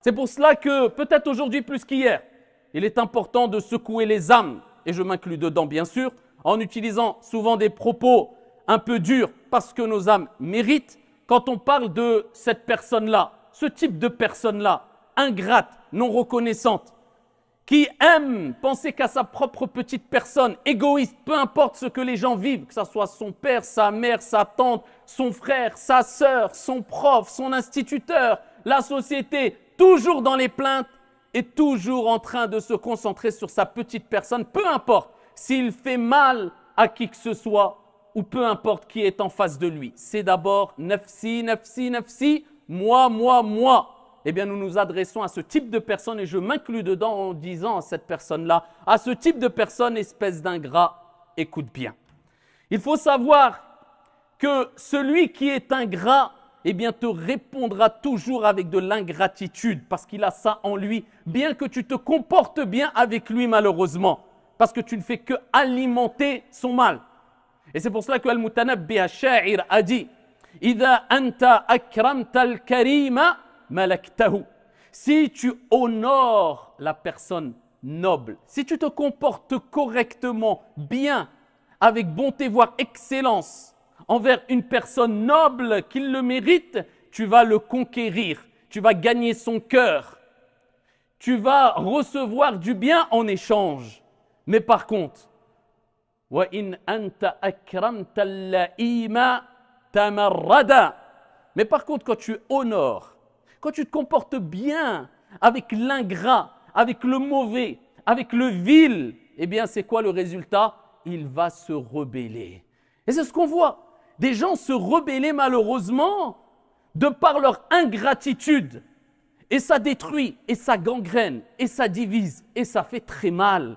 C'est pour cela que, peut-être aujourd'hui plus qu'hier, il est important de secouer les âmes, et je m'inclus dedans bien sûr, en utilisant souvent des propos un peu durs parce que nos âmes méritent, quand on parle de cette personne-là, ce type de personne-là, ingrate, non reconnaissante, qui aime penser qu'à sa propre petite personne, égoïste, peu importe ce que les gens vivent, que ce soit son père, sa mère, sa tante, son frère, sa sœur, son prof, son instituteur, la société, toujours dans les plaintes et toujours en train de se concentrer sur sa petite personne, peu importe s'il fait mal à qui que ce soit ou peu importe qui est en face de lui. C'est d'abord nafsi, nafsi, nafsi, moi. Eh bien, nous nous adressons à ce type de personne et je m'inclus dedans en disant à cette personne-là, à ce type de personne, espèce d'ingrat, écoute bien. Il faut savoir que celui qui est ingrat, eh bien, te répondra toujours avec de l'ingratitude parce qu'il a ça en lui, bien que tu te comportes bien avec lui malheureusement, parce que tu ne fais que alimenter son mal. Et c'est pour cela que Al-Mutanabbi Ash-Sha'ir a dit « Idha anta akramta al-karima » malaktahu. Si tu honores la personne noble, si tu te comportes correctement, bien, avec bonté, voire excellence, envers une personne noble qui le mérite, tu vas le conquérir, tu vas gagner son cœur, tu vas recevoir du bien en échange. Mais par contre, wa in anta akramta al-la'ima tamarrada. Mais par contre, quand tu honores, quand tu te comportes bien avec l'ingrat, avec le mauvais, avec le vil, eh bien c'est quoi le résultat? Il va se rebeller. Et c'est ce qu'on voit. Des gens se rebeller malheureusement de par leur ingratitude. Et ça détruit, et ça gangrène, et ça divise, et ça fait très mal.